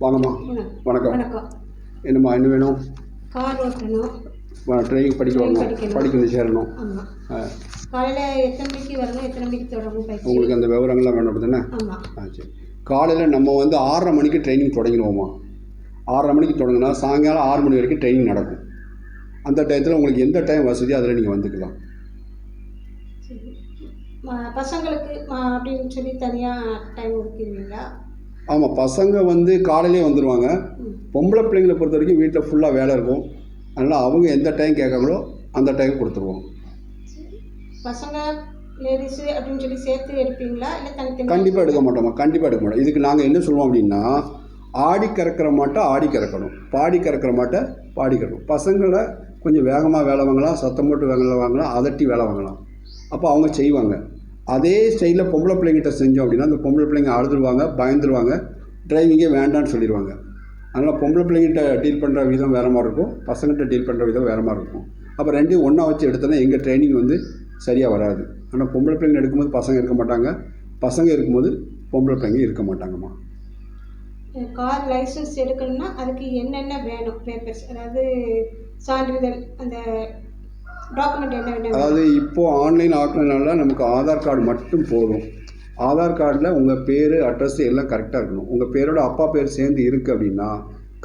வாங்கம்மா. வணக்கம். வணக்கம். என்னம்மா என்ன வேணும்? கார் ஓட்டணும். ட்ரைனிங் படிக்கணும் சேரணும். ஆமாம். காலையில் எத்தனை மணிக்கு வரணும், எத்தனை மணிக்கு தொடங்கும் பயிற்சி? உங்களுக்கு அந்த விவரங்கள்லாம் வேணும் அப்படி தானே? ஆமாம். சரி. காலையில் நம்ம 6:30 மணிக்கு ட்ரைனிங் தொடங்கிடுவோம்மா. 6:30 மணிக்கு தொடங்கினா சாயங்காலம் 6 மணி வரைக்கும் ட்ரைனிங் நடக்கும். அந்த டயத்தில் உங்களுக்கு எந்த டைம் வசதியோ அதில் நீங்கள் வந்துக்கலாம். பசங்களுக்கு அப்படின்னு சொல்லி தனியாக டைம் ஒதுக்கிடுவீங்களா? ஆமாம், பசங்க காலையிலே வந்துடுவாங்க. பொம்பளை பிள்ளைங்களை பொறுத்த வரைக்கும் வீட்டில் ஃபுல்லாக வேலை இருக்கும். அதனால் அவங்க எந்த டைம் கேட்காங்களோ அந்த டைம் கொடுத்துருவோம். பசங்க லேடிஸு அப்படின்னு சொல்லி சேர்த்து எடுப்பீங்களா இல்லை தனித்தனி? கண்டிப்பாக எடுக்க மாட்டோம். இதுக்கு நாங்கள் என்ன சொல்லுவோம் அப்படின்னா, ஆடி கறக்கிற மாட்டை ஆடி கறக்கணும், பாடி கறக்கிற மாட்டை பாடி கறக்கணும். பசங்களை கொஞ்சம் வேகமாக வேலை வாங்கலாம், சத்தம் போட்டு வேலை வாங்கலாம், அதட்டி வேலை வாங்கலாம். அப்போ அவங்க செய்வாங்க. அதே ஸ்டைலில் பொம்பளை பிள்ளைங்கிட்ட செஞ்சோம் அப்படின்னா அந்த பொம்பளை பிள்ளைங்க அழுதுருவாங்க, பயந்துருவாங்க, டிரைவிங்கே வேண்டான்னு சொல்லிடுவாங்க. அதனால் பொம்பளை பிள்ளைங்கிட்ட டீல் பண்ணுற விதம் வேறு மாதிரி இருக்கும், பசங்கள்கிட்ட டீல் பண்ணுற விதம் வேறு மாதிரி இருக்கும். அப்போ ரெண்டையும் ஒன்றா வச்சு எடுத்தோன்னா எங்கள் ட்ரைனிங் சரியாக வராது. ஆனால் பொம்பளை பிள்ளைங்க எடுக்கும்போது பசங்க இருக்க மாட்டாங்க, பசங்க இருக்கும்போது பொம்பளை பிள்ளைங்க இருக்க மாட்டாங்கம்மா. கார் லைசன்ஸ் எடுக்கணும்னா அதுக்கு என்னென்ன வேணும் பேப்பர்ஸ், அதாவது சான்றிதழ், அந்த டாக்குமெண்ட் என்ன வேணும்? அதாவது இப்போது ஆன்லைன் ஆக்குறதுனால நமக்கு ஆதார் கார்டு மட்டும் போதும். ஆதார் கார்டில் உங்கள் பேர், அட்ரஸ் எல்லாம் கரெக்டாக இருக்கணும். உங்கள் பேரோட அப்பா பேர் சேர்ந்து இருக்குது அப்படின்னா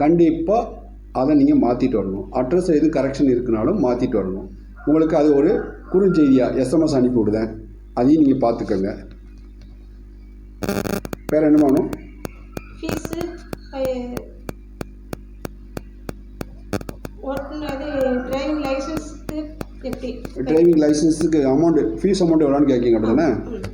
கண்டிப்பாக அதை நீங்கள் மாற்றிட்டு வரணும். அட்ரஸ் எது கரெக்ஷன் இருக்குனாலும் மாற்றிட்டு வரணும். உங்களுக்கு அது ஒரு குறுஞ்செய்தியாக எஸ்எம்எஸ் அனுப்பி விடுதேன், அதையும் நீங்கள் பார்த்துக்கோங்க. வேறு என்ன வேணும்? ஃபீஸு, டிரைவிங் லைசன்ஸுக்கு எப்படி? டிரைவிங் லைசன்ஸுக்கு ஃபீஸ் அமௌண்ட் எவ்வளோன்னு கேட்கிங்க அப்படி தானே?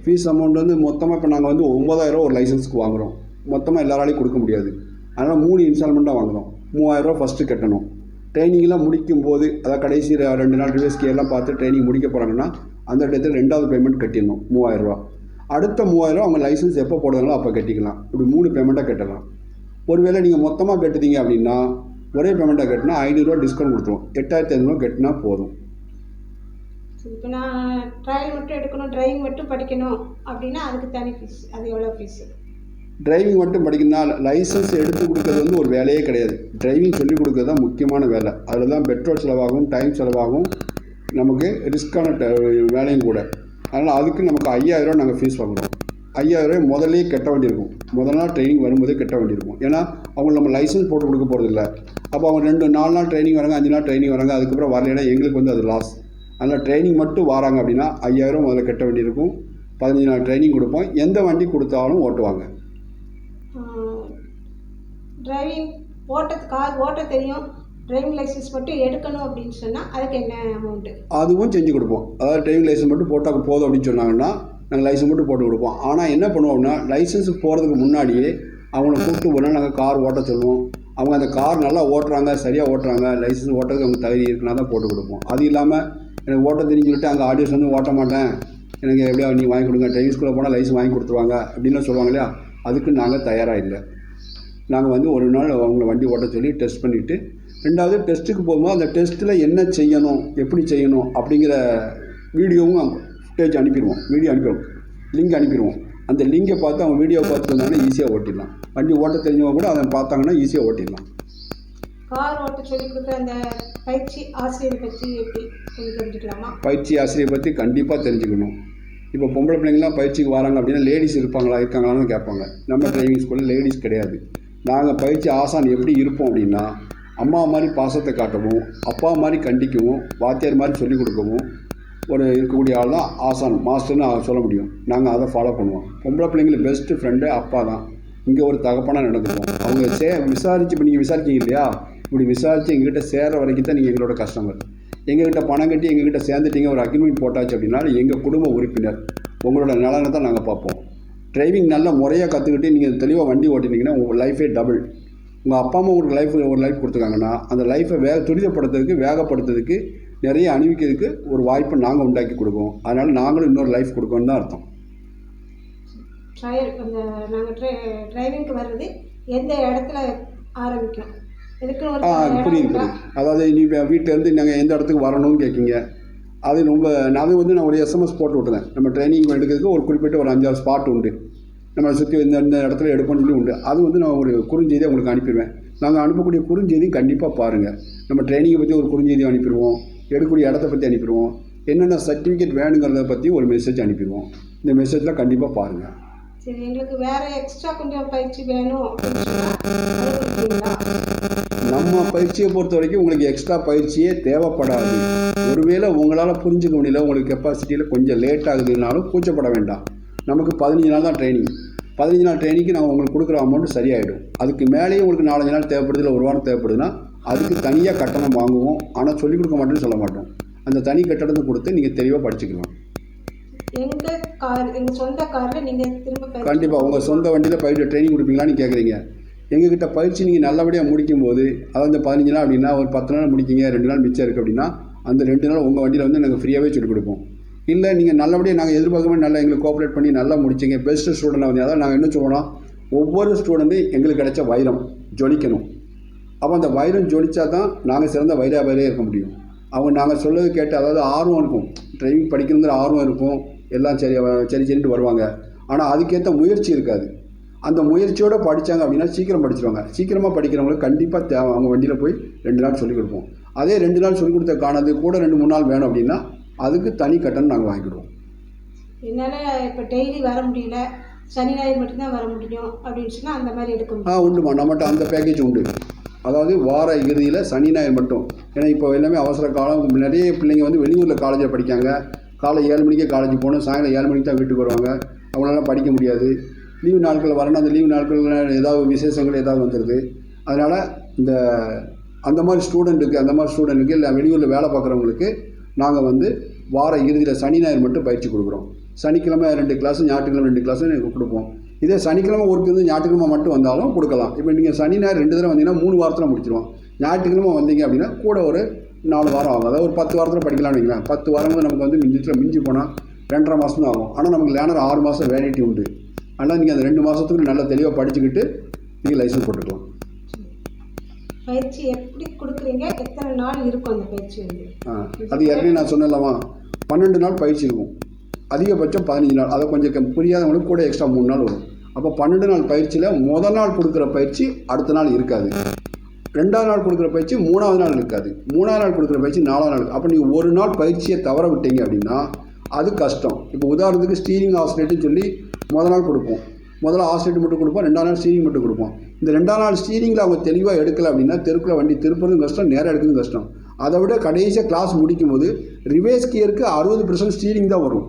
ஃபீஸ் அமௌண்ட் மொத்தமாக இப்போ நாங்கள் 9,000 ஒரு லைசன்ஸுக்கு வாங்குகிறோம். மொத்தமாக எல்லாராலையும் கொடுக்க முடியாது. அதனால் 3 இன்ஸ்டால்மெண்ட்டாக வாங்குகிறோம். 3,000 ஃபஸ்ட்டு கட்டணும். ட்ரைனிங்லாம் முடிக்கும் போது, அதாவது கடைசி 2 நாள் ரிவர்ஸ் கியர்லாம் பார்த்து ட்ரைனிங் முடிக்க போகிறாங்கன்னா அந்த இடத்துல 2வது பேமெண்ட் கட்டிடணும் 3,000 ரூபா. அடுத்த 3,000 அவங்க லைசன்ஸ் எப்போ போடுறாங்களோ அப்போ கட்டிக்கலாம். இப்படி 3 பேமெண்ட்டாக கட்டலாம். ஒருவேளை நீங்கள் மொத்தமாக கட்டுதீங்க அப்படின்னா ஒரே பேமெண்ட்டாக கட்டினா 500 ரூபா டிஸ்கவுண்ட் கொடுத்துருவோம். 8,500 கட்டினா போதும். இப்போ நான் ட்ரையல் மட்டும் எடுக்கணும், டிரைவிங் மட்டும் படிக்கணும் அப்படின்னா அதுக்கு தனி ஃபீஸ். அது எவ்வளோ ஃபீஸு? டிரைவிங் மட்டும் படிக்கணும்னா லைசன்ஸ் எடுத்து கொடுக்கறது ஒரு வேலையே கிடையாது. டிரைவிங் சொல்லிக் கொடுக்கறது தான் முக்கியமான வேலை. அதில் தான் பெட்ரோல் செலவாகும், டைம் செலவாகும், நமக்கு ரிஸ்க்கான வேலையும் கூட. அதனால் அதுக்கு நமக்கு 5,000 ரூபா நாங்கள் ஃபீஸ் வாங்குகிறோம். 5,000 ரூபாய் முதலே கட்ட வேண்டியிருக்கும். முதல் நாள் ட்ரைனிங் வரும்போதே கட்ட வேண்டியிருக்கும். ஏன்னா அவங்க நம்ம லைசன்ஸ் போட்டு கொடுக்க போகிறதில்ல. அப்போ அவங்க 4 நாள் ட்ரைனிங் வராங்க, 5 நாள் ட்ரைனிங் வராங்க, அதுக்கப்புறம் வரலைன்னா எங்களுக்கு அது லாஸ். அதனால் ட்ரைனிங் மட்டும் வராங்க அப்படின்னா 5,000 முதல்ல கட்ட வேண்டியிருக்கும். 15 நாள் ட்ரைனிங் கொடுப்போம். எந்த வண்டி கொடுத்தாலும் ஓட்டுவாங்க. டிரைவிங் கார் ஓட்ட தெரியும், டிரைவிங் லைசன்ஸ் மட்டும் எடுக்கணும் அப்படின்னு சொன்னால் அதுக்கு என்ன அமௌண்ட்டு? அதுவும் செஞ்சு கொடுப்போம். அதாவது டிரைவிங் லைசன்ஸ் மட்டும் போட்டால் போதும் அப்படின்னு சொன்னாங்கன்னா நாங்கள் லைசன்ஸ் மட்டும் போட்டு கொடுப்போம். ஆனால் என்ன பண்ணுவோம்னா லைசன்ஸுக்கு போகிறதுக்கு முன்னாடியே அவங்கள கூப்பிட்டு போனால் நாங்கள் கார் ஓட்ட சொல்லுவோம். அவங்க அந்த கார் நல்லா ஓட்டுறாங்க, சரியாக ஓட்டுறாங்க, லைசன்ஸ் ஓட்டுறதுக்கு அவங்க தகுதி இருக்குன்னா தான் போட்டு கொடுப்போம். அது இல்லாமல் எனக்கு ஓட்ட தெரிஞ்சு சொல்லிட்டு அங்கே ஆடியன்ஸ் ஓட்ட மாட்டேன், எனக்கு எப்படியா நீ வாங்கி கொடுங்க, டிரைவிங் ஸ்கூலில் போனால் லைசன்ஸ் வாங்கி கொடுத்துருவாங்க அப்படின்னு சொல்லுவாங்க இல்லையா? அதுக்கு நாங்கள் தயாராக இல்லை. நாங்கள் ஒரு நாள் அவங்கள வண்டி ஓட்ட சொல்லி டெஸ்ட் பண்ணிவிட்டு 2வது டெஸ்ட்டுக்கு போகும்போது அந்த டெஸ்ட்டில் என்ன செய்யணும், எப்படி செய்யணும் அப்படிங்கிற வீடியோவும் ஃபுட்டேஜ் அனுப்பிடுவோம். லிங்க் அனுப்பிடுவோம். அந்த லிங்கை பார்த்து அவங்க வீடியோ பார்த்து வந்தாங்கன்னா ஈஸியாக ஓட்டிடலாம். வண்டி ஓட்ட தெரிஞ்சவங்க கூட அதை பார்த்தாங்கன்னா ஈஸியாக ஓட்டிடலாம். கார் ஓட்ட சொல்லி கொடுக்குற அந்த பயிற்சி ஆசிரியரை பற்றி எப்படி தெரிஞ்சுக்கலாமா? பயிற்சி ஆசிரியரை பற்றி கண்டிப்பாக தெரிஞ்சுக்கணும். இப்போ பொம்பளை பிள்ளைங்களாம் பயிற்சிக்கு வராங்க அப்படின்னா லேடிஸ் இருக்காங்களான்னு கேட்பாங்க. நம்ம டிரைவிங் ஸ்கூலில் லேடிஸ் கிடையாது. நாங்கள் பயிற்சி ஆசான் எப்படி இருப்போம் அப்படின்னா அம்மா மாதிரி பாசத்தை காட்டவும், அப்பா மாதிரி கண்டிக்கவும், வாத்தியார் மாதிரி சொல்லிக் கொடுக்கவும் இருக்கக்கூடிய ஆள் தான் ஆசான், மாஸ்டர்னு சொல்ல முடியும். நாங்கள் அதை ஃபாலோ பண்ணுவோம். பொம்பளை பிள்ளைங்களுக்கு பெஸ்ட்டு ஃப்ரெண்டு அப்பா தான். இங்கே ஒரு தகப்பனாக நடந்துக்குவோம். அவங்க விசாரித்து இப்போ நீங்கள் விசாரிச்சிங்க இல்லையா? இப்படி விசாரித்து எங்ககிட்ட சேர்ற வரைக்கும் தான் நீங்கள் எங்களோட கஸ்டமர். எங்ககிட்ட பணம் கட்டி எங்ககிட்ட சேர்ந்துட்டீங்க, ஒரு அக்ரிமெண்ட் போட்டாச்சு அப்படின்னா எங்கள் குடும்ப உறுப்பினர். உங்களோட நலனை தான் நாங்கள் பார்ப்போம். டிரைவிங் நல்லா முறையாக கற்றுக்கிட்டு நீங்கள் தெளிவாக வண்டி ஓட்டினீங்கன்னா உங்கள் லைஃபே டபுள். உங்கள் அப்பா அம்மா உங்களுக்கு ஒரு லைஃப் கொடுத்துருக்காங்கன்னா அந்த லைஃப்பை துரிதப்படுத்துறதுக்கு, வேகப்படுத்துறதுக்கு, நிறைய அணிவிக்கிறதுக்கு ஒரு வாய்ப்பை நாங்கள் உண்டாக்கி கொடுப்போம். அதனால் நாங்களும் இன்னொரு லைஃப் கொடுக்கணும்னு தான் அர்த்தம். நாங்கள் டிரைவிங்க்கு வர்றது எந்த இடத்துல ஆரம்பிக்கும்? புரியுது. அதாவது நீ வீட்டிலேருந்து நாங்கள் எந்த இடத்துக்கு வரணும்னு கேட்குங்க. அது நான் ஒரு எஸ்எம்எஸ் போட்டு விட்டுறேன். நம்ம ட்ரைனிங் எடுக்கிறதுக்கு ஒரு குறிப்பிட்ட ஒரு 5-6 ஸ்பாட் உண்டு. நம்மளை சுற்றி இந்த இடத்துல எடுப்போம்னு சொல்லி உண்டு. அது வந்து நான் ஒரு குறுஞ்செய்தியை உங்களுக்கு அனுப்பிடுவேன். நாங்கள் அனுப்பக்கூடிய குறுஞ்செய்தி கண்டிப்பாக பாருங்கள். நம்ம ட்ரைனிங்கை பற்றி ஒரு குறுஞ்செய்தி அனுப்பிடுவோம், எடுக்கக்கூடிய இடத்த பற்றி அனுப்பிடுவோம், என்னென்ன சர்டிஃபிகேட் வேணுங்கிறத பற்றி ஒரு மெசேஜ் அனுப்பிடுவோம். இந்த மெசேஜில் கண்டிப்பாக பாருங்கள். சரி, எங்களுக்கு வேறு எக்ஸ்ட்ரா கொஞ்சம் பயிற்சி வேணும் அப்படின்னு சொன்னால் நம்ம பயிற்சியை பொறுத்த வரைக்கும் உங்களுக்கு எக்ஸ்ட்ரா பயிற்சியே தேவைப்படாது. ஒருவேளை உங்களால் புரிஞ்சுக்க முடியல, உங்களுக்கு கெப்பாசிட்டியில் கொஞ்சம் லேட் ஆகுதுனாலும் கூச்சப்பட வேண்டாம். நமக்கு 15 நாள் தான் ட்ரைனிங். 15 நாள் ட்ரைனிங்க்கு நான் உங்களுக்கு கொடுக்குற அமௌண்ட் சரியாயிடும். அதுக்கு மேலேயும் உங்களுக்கு 4-5 நாள் தேவைப்படுது, இல்லை ஒரு வாரம் தேவைப்படுதுன்னா அதுக்கு தனியாக கட்டணம் வாங்குவோம். ஆனால் சொல்லிக் கொடுக்க மாட்டேன்னு சொல்ல மாட்டோம். அந்த தனி கட்டணத்தை கொடுத்து நீங்கள் தெளிவாக படிச்சுக்கலாம். எங்கள் சொந்த காரில் நீங்கள் திரும்ப கண்டிப்பாக உங்கள் சொந்த வண்டியில் பயிற்சி ட்ரைனிங் கொடுப்பீங்களான்னு கேட்குறீங்க. எங்ககிட்ட பயிற்சி நீங்கள் நல்லபடியாக முடிக்கும் போது, அதாவது இந்த 15 நாள் அப்படின்னா ஒரு 10 நாள் முடிக்கிங்க, 2 நாள் மிச்சம் இருக்குது அப்படின்னா அந்த 2 நாள் உங்கள் வண்டியில் வந்து நாங்கள் ஃப்ரீயாகவே சொல்லிக் கொடுப்போம். இல்லை நீங்கள் நல்லபடியாக நாங்கள் எதிர்பார்க்கவே நல்லா எங்களுக்கு கோஆப்ரேட் பண்ணி நல்லா முடிச்சிங்க, பெஸ்ட்டு ஸ்டூடெண்டாக வந்து அதாவது நாங்கள் என்ன சொல்கிறோம், ஒவ்வொரு ஸ்டூடெண்ட்டும் எங்களுக்கு கிடைச்ச வைரம் ஜொலிக்கணும். அப்போ அந்த வைரம் ஜொலிச்சா தான் நாங்கள் சிறந்த வைராபாரியே இருக்க முடியும். அவங்க நாங்கள் சொல்லது கேட்டு, அதாவது ஆர்வம் இருக்கும், ட்ரைவிங் படிக்கணுங்கிற ஆர்வம் இருக்கும், எல்லாம் சரின்ட்டு வருவாங்க. ஆனால் அதுக்கேற்ற முயற்சி இருக்காது. அந்த முயற்சியோடு படித்தாங்க அப்படின்னா சீக்கிரம் படிச்சிருவாங்க. சீக்கிரமாக படிக்கிறவங்களுக்கு கண்டிப்பாக தேவை அவங்க வண்டியில் போய் 2 நாள் சொல்லிக் கொடுப்போம். அதே 2 நாள் சொல்லிக் கொடுத்த காணது கூட 2-3 நாள் வேணும் அப்படின்னா அதுக்கு தனி கட்டணம் நாங்கள் வாங்கிடுவோம். என்னால் இப்போ டெய்லி வர முடியல, சனி ஞாயிறு மட்டும்தான் வர முடியும் அப்படின்னு சொன்னால் அந்த மாதிரி எடுக்க முடியும். உண்டுமா, நம்மகிட்ட அந்த பேக்கேஜ் உண்டு. அதாவது வார இறுதியில் சனி ஞாயிறு மட்டும். ஏன்னா இப்போ எல்லாமே அவசர காலம், நிறைய பிள்ளைங்க வந்து வெளியூரில் காலேஜில் படிக்காங்க. காலை 7 மணிக்கே காலேஜ் போகணும், சாயங்காலம் 7 மணிக்கு தான் வீட்டுக்கு வருவாங்க. அவங்களால படிக்க முடியாது. லீவு நாட்கள் வரணும், அந்த லீவு நாட்களில் ஏதாவது விசேஷங்கள் ஏதாவது வந்துடுது. அதனால் அந்த மாதிரி ஸ்டூடெண்ட்டுக்கு இல்லை வெளியூரில் வேலை பார்க்குறவங்களுக்கு நாங்கள் வந்து வார இறுதியில் சனி ஞாயிறு மட்டும் பயிற்சி கொடுக்குறோம். சனிக்கிழமை 2 கிளாஸு, ஞாயிற்றுக்கிழமை 2 கிளாஸு கொடுப்போம். இதே சனிக்கிழமை ஒர்க்கு வந்து ஞாயிற்றுக்கிழமை மட்டும் வந்தாலும் கொடுக்கலாம். இப்போ நீங்கள் சனி ஞாயிறு 2 தடவை வந்தீங்கன்னா 3 வாரத்தில் முடிச்சிடுவோம். ஞாயிற்றுக்கிழமை வந்தீங்க அப்படின்னா கூட ஒரு 4 வாரம் ஆகும். அதாவது ஒரு 10 வாரத்தில் படிக்கலாம்னு வைங்களேன். 10 வாரங்கள் நமக்கு வந்து மிஞ்சி போனால் 2.5 மாதம் தான் ஆகும். ஆனால் நமக்கு லேனர் 6 மாதம் வேலிடிட்டி உண்டு. அதனால் நீங்கள் அந்த 2 மாதத்துக்கு நல்லா தெளிவாக படிச்சுக்கிட்டு நீங்கள் லைசன்ஸ் போட்டுக்கலாம். பயிற்சி எப்படி கொடுக்குறீங்க, எத்தனை நாள் இருக்கும் அந்த பயிற்சி வந்து? அது ஏற்கனவே நான் சொன்னேன்லமா, 12 நாள் பயிற்சி இருக்கும். அதிகபட்சம் 15 நாள். அதை கொஞ்சம் புரியாதவங்களுக்கு கூட எக்ஸ்ட்ரா 3 நாள் வரும். அப்போ 12 நாள் பயிற்சியில் முதல் நாள் கொடுக்குற பயிற்சி அடுத்த நாள் இருக்காது. 2ஆவது நாள் கொடுக்குற பயிற்சி 3ஆவது நாள் இருக்காது. 3ஆவது நாள் கொடுக்குற பயிற்சி 4ஆவது நாள். அப்போ நீங்கள் ஒரு நாள் பயிற்சியை தவற விட்டீங்க அப்படின்னா அது கஷ்டம். இப்போ உதாரணத்துக்கு ஸ்டீரிங் ஆசிலேட்டுன்னு சொல்லி முதல் நாள் கொடுப்போம், முதல்ல ஆசிலேட் மட்டும் கொடுப்போம், 2ஆவது நாள் ஸ்டீரிங் மட்டும் கொடுப்போம். இந்த 2ஆவது நாள் ஸ்டீரிங்கில் அவங்க தெளிவாக எடுக்கலை அப்படின்னா தெருக்குள்ள வண்டி திருப்புறதும் கஷ்டம், நேராக எடுக்கிறதும் கஷ்டம். அதை விட கடைசியாக கிளாஸ் முடிக்கும் போது ரிவர்ஸ் கியருக்கு 60% ஸ்டீரிங் தான் வரும்.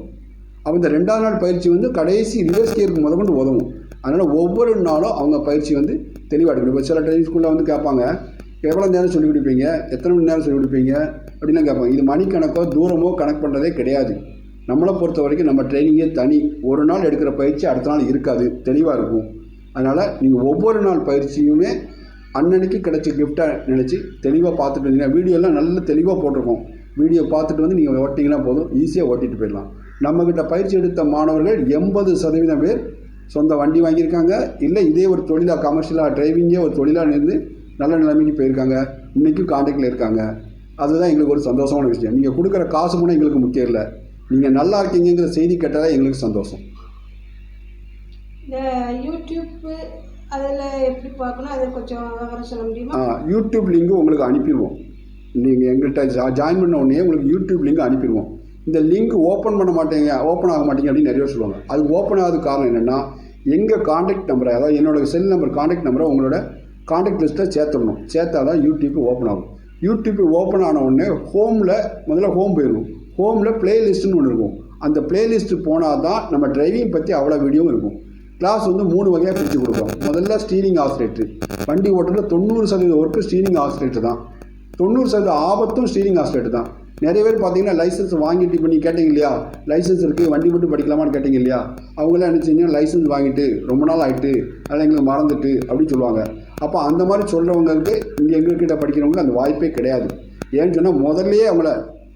அப்போ இந்த 2ஆவது நாள் பயிற்சி வந்து கடைசி ரிவர்ஸ் கியருக்கு முதற்கொண்டு உதவும். அதனால் ஒவ்வொரு நாளும் அவங்க பயிற்சி வந்து தெளிவாக எடுக்கணும். இப்போ சில ட்ரைனிங் ஸ்கூலில் வந்து கேட்பாங்க, எவ்வளோ நேரம் சொல்லிக் கொடுப்பீங்க, எத்தனை மணி நேரம் சொல்லிக் கொடுப்பீங்க அப்படின்லாம் கேட்பாங்க. இது மணிக்கணக்கோ தூரமோ கணக்கு பண்ணுறதே கிடையாது. நம்மளை பொறுத்த வரைக்கும் நம்ம ட்ரைனிங்கே தனி. ஒரு நாள் எடுக்கிற பயிற்சி அடுத்த நாள் இருக்காது, தெளிவாக இருக்கும். அதனால் நீங்கள் ஒவ்வொரு நாள் பயிற்சியுமே அன்னன்னைக்கு கிடைச்ச கிஃப்டாக நினச்சி தெளிவாக பார்த்துட்டு இருந்தீங்கன்னா, வீடியோலாம் நல்ல தெளிவாக போட்டிருக்கோம். வீடியோ பார்த்துட்டு வந்து நீங்கள் ஓட்டிங்கன்னா போதும், ஈஸியாக ஓட்டிகிட்டு போயிடலாம். நம்மக்கிட்ட பயிற்சி எடுத்த மாணவர்கள் 80% பேர் சொந்த வண்டி வாங்கியிருக்காங்க, இல்லை இதே ஒரு தொழிலாக கமர்ஷியலாக டிரைவிங்கே ஒரு தொழிலாக இருந்து நல்ல நிலைமைக்கு போயிருக்காங்க. இன்றைக்கும் கான்டாக்டில் இருக்காங்க. அதுதான் எங்களுக்கு ஒரு சந்தோஷமான விஷயம். நீங்கள் கொடுக்குற காசு கூட எங்களுக்கு முக்கியம் இல்லை, நீங்கள் நல்லா இருக்கீங்கிற செய்தி கேட்டாலே எங்களுக்கு சந்தோஷம். இந்த யூடியூப்பு அதில் எப்படி பார்க்கணும், அதை கொஞ்சம் விவரம் சொல்ல முடியுமா? யூடியூப் லிங்கு உங்களுக்கு அனுப்பிடுவோம். நீங்கள் எங்கள்கிட்ட ஜாயின் பண்ண உடனே உங்களுக்கு யூடியூப் லிங்க் அனுப்பிடுவோம். இந்த லிங்க் ஓப்பன் ஆக மாட்டேங்க அப்படின்னு நிறைய பேர் சொல்லுவாங்க. அது ஓப்பன் ஆகாத காரணம் என்னென்னா, எங்கள் காண்டாக்ட் நம்பரை, அதாவது என்னோடய செல் நம்பர் காண்டாக்ட் நம்பரை உங்களோட காண்டாக்ட் லிஸ்ட்டில் சேர்த்துடணும். சேர்த்தா தான் யூடியூப் ஓப்பன் ஆகும். யூடியூப் ஓப்பன் ஆன உடனே முதல்ல ஹோம் போயிடணும். ஹோமில் பிளேலிஸ்ட்டுன்னு ஒன்று இருக்கும். அந்த பிளேலிஸ்ட்டு போனால் தான் நம்ம டிரைவிங் பற்றி அவ்வளோ வீடியோவும் இருக்கும். கிளாஸ் வந்து 3 வகையாக பிரித்து கொடுப்போம். முதல்ல ஸ்டீரிங் ஆசிலேட்டர். வண்டி ஓட்டுறதுல 90% ஒர்க்கு ஸ்டீரிங் ஆசிலேட்டர் தான். 90% ஆபத்தும் ஸ்டீரிங் ஆசிலேட்டர் தான். நிறைய பேர் பார்த்தீங்கன்னா லைசன்ஸ் வாங்கிட்டு, இப்போ நீங்கள் கேட்டிங்க இல்லையா, லைசன்ஸ் இருக்குது வண்டி மட்டும் படிக்கலாமான்னு கேட்டிங்க இல்லையா, அவங்களாம் என்ன செஞ்சீங்கன்னா லைசன்ஸ் வாங்கிட்டு ரொம்ப நாள் ஆகிட்டு அதெல்லாம் எங்களுக்கு மறந்துட்டு அப்படின்னு சொல்லுவாங்க. அப்போ அந்த மாதிரி சொல்கிறவங்களுக்கு இங்கே எங்கள்கிட்ட படிக்கிறவங்களுக்கு அந்த வாய்ப்பே கிடையாது. ஏன்னு சொன்னால் முதல்லையே அவங்கள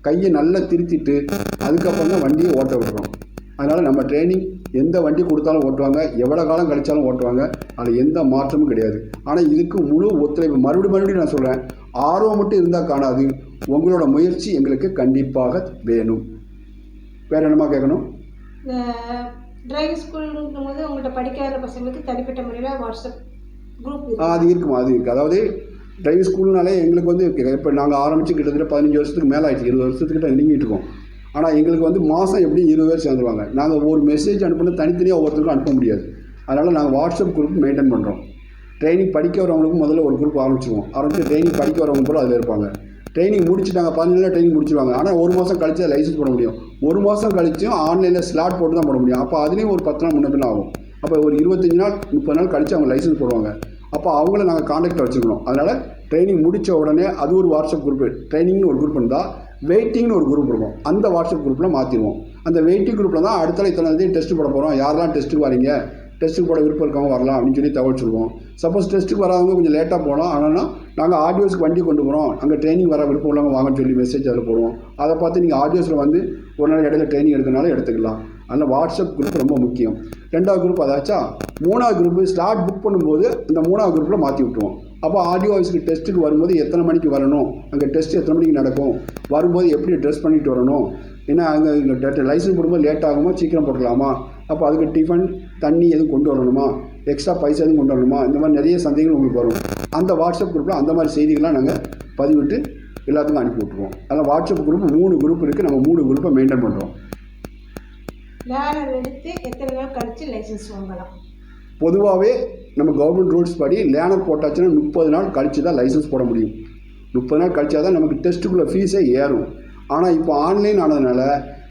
கையை நல்லா திருத்திட்டு அதுக்கப்புறம் தான் வண்டியை ஓட்ட விடுறோம். அதனால் நம்ம ட்ரைனிங் எந்த வண்டி கொடுத்தாலும் ஓட்டுவாங்க, எவ்வளோ காலம் கழித்தாலும் ஓட்டுவாங்க, அதில் எந்த மாற்றமும் கிடையாது. ஆனால் இதுக்கு முழு ஒத்துழைப்பு. மறுபடியும் நான் சொல்கிறேன், ஆர்வம் மட்டும் இருந்தால் காணாது, உங்களோட முயற்சி எங்களுக்கு கண்டிப்பாக வேணும். வேறு என்னமா கேட்கணும்? டிரைவிங் ஸ்கூலுங்கும் போது உங்கள்கிட்ட படிக்க வர பசங்களுக்கு தனிப்பட்ட முறையில் வாட்ஸ்அப் குரூப் அது இருக்குமா, அது இருக்குது. அதாவது டிரைவிங் ஸ்கூல்னாலே எங்களுக்கு வந்து இப்போ நாங்கள் ஆரம்பித்து கிட்டத்தட்ட 15 வருஷத்துக்கு மேலே ஆயிடுச்சு, 20 வருஷத்துக்கிட்ட நெருங்கிட்டு இருக்கோம். ஆனால் எங்களுக்கு வந்து மாதம் எப்படி 20 பேர் சேர்ந்துருவாங்க. நாங்கள் ஒரு மெசேஜ் அனுப்புனா தனித்தனியாக ஒவ்வொருத்தருக்கும் அனுப்ப முடியாது. அதனால் நாங்கள் வாட்ஸ்அப் குரூப் மெயின்டைன் பண்ணுறோம். ட்ரைனிங் படிக்க வரவங்களுக்கும் முதல்ல ஒரு குரூப் ஆரம்பித்து ட்ரைனிங் படிக்க வரவங்க கூட அதில் இருப்பாங்க. ட்ரைனிங் முடிச்சுட்டாங்க, 15 நாள் ட்ரைனிங் முடிச்சுடுவாங்க. ஆனால் ஒரு மாதம் கழிச்சு லைசன்ஸ் போட முடியும். ஒரு மாதம் கழிச்சும் ஆன்லைனில் ஸ்லாட் போட்டு தான் போட முடியும். அப்போ அதுலேயும் ஒரு 10 நாள் முன்ன ஆகும். அப்போ ஒரு 25 நாள் 30 நாள் கழித்து அவங்க லைசன்ஸ் போடுவாங்க. அப்போ அவங்கள நாங்கள் காண்டாக்டில் வச்சுக்கணும். அதனால் ட்ரைனிங் முடித்த உடனே அது ஒரு வாட்ஸ்அப் குரூப்பு, ட்ரைனிங்னு ஒரு குரூப் இருந்தால் வெயிட்டிங்னு ஒரு குரூப் இருக்கும். அந்த வாட்ஸ்அப் குரூப்பில் மாற்றிடுவோம். அந்த வெயிட்டிங் குரூப்பில் தான் அடுத்த இத்தனை டெஸ்ட்டு போட போகிறோம், யாரெல்லாம் டெஸ்ட்டுக்கு வரீங்க, டெஸ்ட்டுக்கு போட விருப்பம் இருக்கவங்க வரலாம் அப்படின்னு சொல்லி தகவல் சொல்லுவோம். சப்போஸ் டெஸ்ட்டுக்கு வராதவங்க கொஞ்சம் லேட்டாக போகலாம். ஆனால் நாங்கள் ஆடியோஸ்க்கு வண்டி கொண்டு போகிறோம், அங்கே ட்ரைனிங் வர விருப்பம் உள்ளவங்க வாங்கன்னு சொல்லி மெசேஜ் அதில் போடுவோம். அதை பார்த்து நீங்கள் ஆடியோஸில் வந்து ஒரு நாள் இடையில ட்ரைனிங் எடுக்கனாலும் எடுத்துக்கலாம். அதனால் வாட்ஸ்அப் குரூப் ரொம்ப முக்கியம். 2வது குரூப் அதாச்சா. 3வது குரூப்பு ஸ்லாட் புக் பண்ணும்போது இந்த 3வது குரூப்பில் மாற்றி விட்டுருவோம். அப்போ ஆடியோ வாய்ஸ்க்கு டெஸ்ட்டுக்கு வரும்போது எத்தனை மணிக்கு வரணும், அங்கே டெஸ்ட்டு எத்தனை மணிக்கு நடக்கும், வரும்போது எப்படி ட்ரெஸ் பண்ணிட்டு வரணும், ஏன்னா அங்கே லைசன்ஸ் போடும்போது லேட் ஆகுமா சீக்கிரம் போடலாமா, அப்போ அதுக்கு டிஃபன் தண்ணி எதுவும் கொண்டு வரணுமா, எக்ஸ்ட்ரா பைசா எதுவும் கொண்டு வரணுமா, இந்த மாதிரி நிறைய சந்தேகங்கள் உங்களுக்கு வரும். அந்த வாட்ஸ்அப் குரூப்பில் அந்த மாதிரி செய்திகள்லாம் நாங்கள் பதிவிட்டு எல்லாத்துக்கும் அனுப்பி விட்ருவோம். அதனால் வாட்ஸ்அப் குரூப் 3 குரூப் இருக்குது. நம்ம 3 குரூப்பை மெயின்டைன் பண்ணுறோம். லேர்னர் எடுத்து எத்தனை நாள் கழித்து லைசன்ஸ் வாங்கலாம்? பொதுவாகவே நம்ம கவர்மெண்ட் ரூல்ஸ் படி லேர்னர் போட்டாச்சுன்னா 30 நாள் கழித்து தான் லைசன்ஸ் போட முடியும். 30 நாள் கழிச்சா தான் நமக்கு டெஸ்ட்டுக்குள்ளே ஃபீஸே ஏறும். ஆனால் இப்போ ஆன்லைன் ஆனதுனால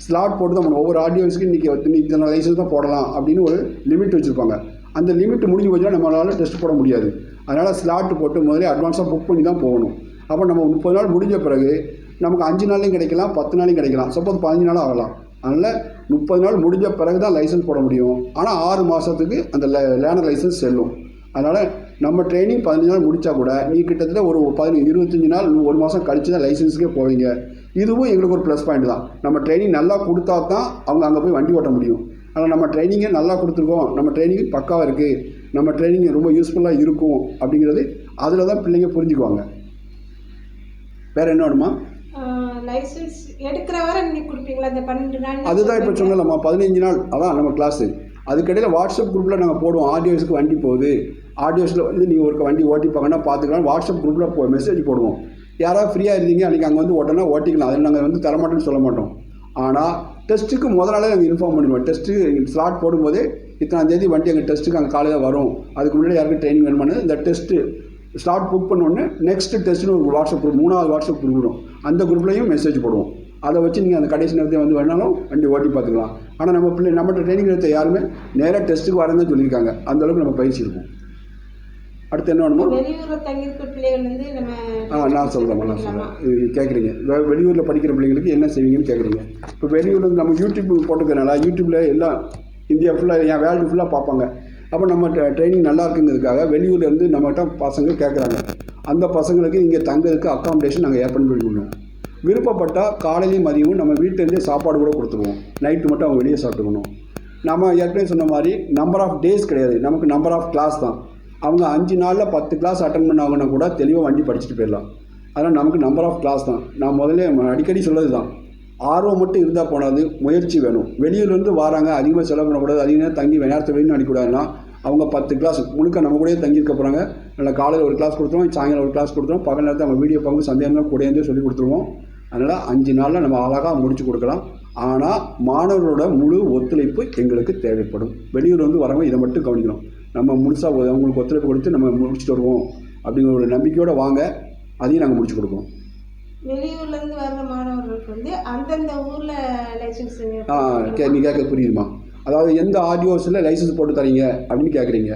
ஸ்லாட் போட்டு தான் ஒவ்வொரு ஆடியோஸ்க்கு இன்றைக்கி இத்தனை லைசன்ஸ் தான் போடலாம் அப்படின்னு ஒரு லிமிட் வச்சுருப்பாங்க. அந்த லிமிட் முடிஞ்சு போச்சுன்னா நம்மளால் டெஸ்ட் போட முடியாது. அதனால் ஸ்லாட்டு போட்டு முதல்ல அட்வான்ஸாக புக் பண்ணி தான் போகணும். அப்போ நம்ம 30 நாள் முடிஞ்ச பிறகு நமக்கு 5 நாளையும் கிடைக்கலாம், 10 நாளையும் கிடைக்கலாம், சப்போஸ் 15 நாளும் ஆகலாம். அதனால் 30 நாள் முடிஞ்ச பிறகு தான் லைசன்ஸ் போட முடியும். ஆனால் 6 மாதத்துக்கு அந்த லேர்னர் லைசன்ஸ் செல்லும். அதனால் நம்ம ட்ரைனிங் 15 நாள் முடித்தா கூட நீங்கள் கிட்டத்தட்ட ஒரு 25 நாள் 1 மாதம் கழித்து தான் லைசன்ஸுக்கே போவீங்க. இதுவும் எங்களுக்கு ஒரு ப்ளஸ் பாயிண்ட் தான். நம்ம ட்ரைனிங் நல்லா கொடுத்தா தான் அவங்க அங்கே போய் வண்டி ஓட்ட முடியும். ஆனால் நம்ம ட்ரைனிங்கை நல்லா கொடுத்துருக்கோம், நம்ம ட்ரைனிங் பக்காவாக இருக்குது, நம்ம ட்ரைனிங் ரொம்ப யூஸ்ஃபுல்லாக இருக்கும் அப்படிங்கிறது அதில் தான் பிள்ளைங்க புரிஞ்சுக்குவாங்க. வேறு என்ன வேணுமா? லைசன்ஸ் எடுக்கிற வரை நீங்கள் கொடுப்பீங்களா அந்த 12 நாள்? அதுதான் இப்போ சொன்னலம்மா, 15 நாள் அதான் நம்ம கிளாஸு. அதுக்கிடையில் வாட்ஸ்அப் குரூப்பில் நாங்கள் போடுவோம். ஆடியோஸுக்கு வண்டி போகுது, ஆடியோஸில் வந்து நீங்கள் ஒரு வண்டி ஓட்டிப்பாங்கன்னா பார்த்துக்கலாம். வாட்ஸ்அப் குரூப்பில் மெசேஜ் போடுவோம். யாராவது ஃப்ரீயாக இருந்தீங்க அன்றைக்கி அங்கே வந்து ஓட்டினா ஓட்டிக்கலாம். அதில் நாங்கள் வந்து தரமாட்டோன்னு சொல்ல மாட்டோம். ஆனால் டெஸ்ட்டுக்கு நாளே நாங்கள் இன்ஃபார்ம் பண்ணிடுவோம். டெஸ்ட்டு ஸ்லாட் போடும்போதே இத்தனாம் தேதி வண்டி அங்கே டெஸ்ட்டுக்கு அங்கே காலையில் வரும், அதுக்கு முன்னாடி யாருக்கும் ட்ரைனிங் வேணுமானு இந்த டெஸ்ட்டு ஸ்லாட் புக் பண்ணோடனே நெக்ஸ்ட்டு டெஸ்ட்டுன்னு ஒரு வாட்ஸ்அப் குரூப் 3வது வாட்ஸ்அப் குரூப் வரும். அந்த குரூப்லேயும் மெசேஜ் போடுவோம். அதை வச்சு நீங்கள் அந்த கடைசி நேரத்தில் வந்து வேணாலும் வண்டி ஓட்டி பார்த்துக்கலாம். ஆனால் நம்மகிட்ட ட்ரைனிங் எடுத்த யாருமே நேராக டெஸ்ட்டுக்கு வரேன்னு தான் சொல்லியிருக்காங்க. அந்தளவுக்கு நம்ம பயிற்சி இருக்கும். அடுத்து என்ன வேணுமோ? வெளியூரில் தங்கியிருக்கிற பிள்ளைகள் வந்து நம்ம நான் சொல்கிறேன் கேட்குறீங்க. வெளியூரில் படிக்கிற பிள்ளைங்களுக்கு என்ன செய்வீங்கன்னு கேட்குறீங்க. இப்போ வெளியூரில் நம்ம யூடியூப் போட்டுக்கிறனால யூடியூப்பில் எல்லாம் இந்தியா ஃபுல்லாக என் வேர்ல்டு ஃபுல்லாக பார்ப்பாங்க. அப்போ நம்ம ட்ரைனிங் நல்லா இருக்குங்கிறதுக்காக வெளியூர்லேருந்து நம்மகிட்ட பசங்க கேட்குறாங்க. அந்த பசங்களுக்கு இங்கே தங்கிறதுக்கு அக்காமடேஷன் நாங்கள் ஏற்பாடு பண்ணி கொடுக்கணும். விருப்பப்பட்டால் காலையிலையும் மதியமும் நம்ம வீட்டிலேருந்தே சாப்பாடு கூட கொடுத்துருவோம். நைட்டு மட்டும் அவங்க வெளியே சாப்பிட்டுக்கணும். நம்ம ஏற்கனவே சொன்ன மாதிரி நம்பர் ஆஃப் டேஸ் கிடையாது, நமக்கு நம்பர் ஆஃப் கிளாஸ் தான். அவங்க 5 நாளில் 10 கிளாஸ் அட்டன் பண்ணாங்கன்னா கூட தெளிவாக வண்டி படிச்சுட்டு போயிடலாம். அதனால் நமக்கு நம்பர் ஆஃப் கிளாஸ் தான். நான் முதல்ல அடிக்கடி சொல்கிறது தான், ஆர்வம் மட்டும் இருந்தால் போனாது, முயற்சி வேணும். வெளியூர்லேருந்து வராங்க, அதிகமாக செலவு பண்ணக்கூடாது, அதிக நேரம் தங்கி நேரத்தை வெளியும் அடிக்கூடாதுன்னா அவங்க 10 கிளாஸ் முழுக்க நம்ம கூடயே தங்கியிருக்க போகிறாங்க. நல்லா காலையில் ஒரு கிளாஸ் கொடுத்துருவோம், சாயங்காலம் ஒரு கிளாஸ் கொடுத்துருவோம், பகல் நேரத்தை அவங்க வீடியோ பார்த்து சந்தேகங்கள் கூடயே சொல்லி கொடுத்துருவோம். அதனால் 5 நாளில் நம்ம அழகாக முடிச்சு கொடுக்கலாம். ஆனால் மாணவர்களோட முழு ஒத்துழைப்பு எங்களுக்கு தேவைப்படும். வெளியூர் வந்து வரவங்க இதை மட்டும் கவனிக்கணும். நம்ம முழுசாக அவங்களுக்கு ஒத்துழைப்பு கொடுத்து நம்ம முடிச்சுட்டு வருவோம் அப்படிங்கிற ஒரு நம்பிக்கையோடு வாங்க, அதையும் நாங்கள் முடிச்சு கொடுப்போம். வெளியூர்லேருந்து வர்ற மாணவர்களுக்கு வந்து அந்தந்த ஊரில் லைசன்ஸ் நீ கேட்க புரியுதுமா? அதாவது எந்த ஆடியோஸில் லைசன்ஸ் போட்டு தரீங்க அப்படின்னு கேட்குறீங்க.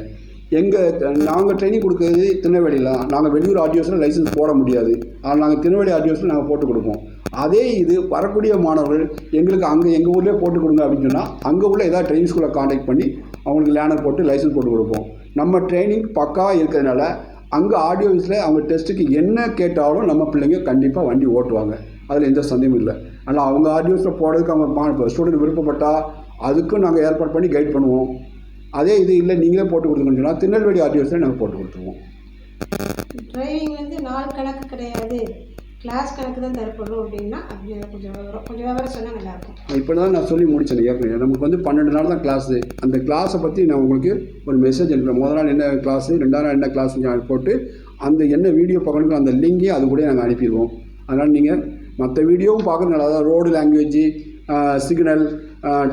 நாங்கள் ட்ரைனிங் கொடுக்குறது திருநெல்வேலியில், நாங்கள் வெளியூர் ஆடியோஸில் லைசன்ஸ் போட முடியாது. ஆனால் நாங்கள் திருநெல்வேலி ஆடியோஸில் நாங்கள் போட்டு கொடுப்போம். அதே இது வரக்கூடிய மாணவர்கள் எங்களுக்கு அங்கே எங்கள் ஊர்லேயே போட்டு கொடுங்க அப்படின்னு சொன்னால் அங்கே உள்ள ஏதாவது ட்ரைனிங் ஸ்கூலில் காண்டாக்ட் பண்ணி அவங்களுக்கு லேர்னர் போட்டு லைசன்ஸ் போட்டு கொடுப்போம். நம்ம ட்ரைனிங் பக்காவாக இருக்கிறதுனால அங்கே ஆடியோஸில் அவங்க டெஸ்ட்டுக்கு என்ன கேட்டாலும் நம்ம பிள்ளைங்க கண்டிப்பாக வண்டி ஓட்டுவாங்க. அதில் எந்த சந்தேகமும் இல்லை. ஆனால் அவங்க ஆடியோஸில் போடுறதுக்கு அவங்க ஸ்டூடெண்ட் விருப்பப்பட்டால் அதுக்கும் நாங்கள் ஏற்பாடு பண்ணி கைட் பண்ணுவோம். அதே இது இல்லை நீங்களே போட்டு கொடுத்துக்கணும்னு சொன்னால் திருநெல்வேலி ஆடியோஸில் நாங்கள் போட்டு கொடுத்துருவோம். டிரைவிங் வந்து நாள் கணக்கு கிடையாது, கிளாஸ் கணக்கு தான் தரப்படும் அப்படின்னா அப்படி கொஞ்சம் விவரம் சொன்னால் நல்லாயிருக்கும். இப்போ தான் நான் சொல்லி முடிச்சேன் ஏற்கனவே. நமக்கு வந்து 12 நாள் தான் கிளாஸு. அந்த கிளாஸை பற்றி நான் உங்களுக்கு ஒரு மெசேஜ் அனுப்புகிறேன். முதல் நாள் என்ன கிளாஸு, 2ஆம் நாள் என்ன கிளாஸு போட்டு அந்த என்ன வீடியோ பார்க்கணும் அந்த லிங்கே அது கூட நாங்கள் அனுப்பிடுவோம். அதனால் நீங்கள் மற்ற வீடியோவும் பார்க்குறதுனால, அதாவது road language, signal,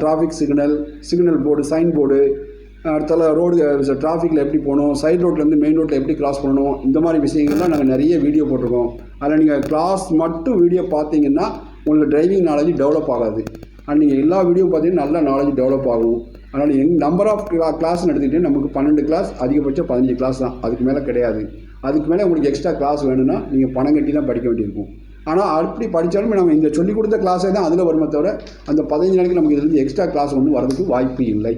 traffic signal board, sign board, அடுத்தால ரோடு டிராஃபிக்கில் எப்படி போகணும், சைட் ரோட்லேருந்து மெயின் ரோட்டில் எப்படி கிராஸ் பண்ணணும், இந்த மாதிரி விஷயங்கள்லாம் நாங்கள் நிறைய வீடியோ போட்டிருக்கோம். அதில் நீங்கள் கிளாஸ் மட்டும் வீடியோ பார்த்தீங்கன்னா உங்களுக்கு டிரைவிங் நாலேஜ் டெவலப் ஆகாது. ஆனால் நீங்கள் எல்லா வீடியோ பார்த்தீங்கன்னா நல்ல நாலேஜ் டெவலப் ஆகும். அதனால் நம்பர் ஆஃப் கிளாஸ்ன்னு எடுத்துக்கிட்டு நமக்கு 12 கிளாஸ், அதிகபட்சம் 15 கிளாஸ் தான், அதுக்கு மேலே கிடையாது. அதுக்கு மேலே உங்களுக்கு எக்ஸ்ட்ரா கிளாஸ் வேணும்னா நீங்கள் பணம் கட்டி தான் படிக்க வேண்டியிருக்கும். ஆனால் அப்படி படித்தாலும் நம்ம இந்த சொல்லிக் கொடுத்த கிளாஸே தான் அதில் வருமே தவிர அந்த 15 நாளைக்கு நமக்கு இதுலேருந்து எக்ஸ்ட்ரா கிளாஸ் ஒன்றும் வரதுக்கு வாய்ப்பு இல்லை.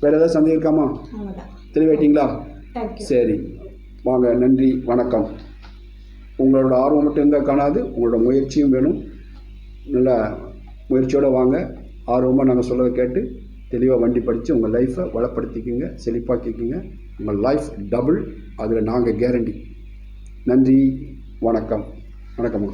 வேறு ஏதாவது சந்தேகம் இருக்காமா? தெளிவாயிட்டீங்களா? சரி, வாங்க. நன்றி, வணக்கம். உங்களோட ஆர்வம் மட்டும் இருந்தால் காணாது, உங்களோட முயற்சியும் வேணும். நல்ல முயற்சியோடு வாங்க. ஆர்வமாக நாங்கள் சொல்கிறத கேட்டு தெளிவாக வண்டி படித்து உங்கள் லைஃப்பை வளப்படுத்திக்கிங்க, செழிப்பாக்கிக்கிங்க. உங்கள் லைஃப் டபுள், அதில் நாங்கள் கேரண்டி. நன்றி, வணக்கம். வணக்கம்மா.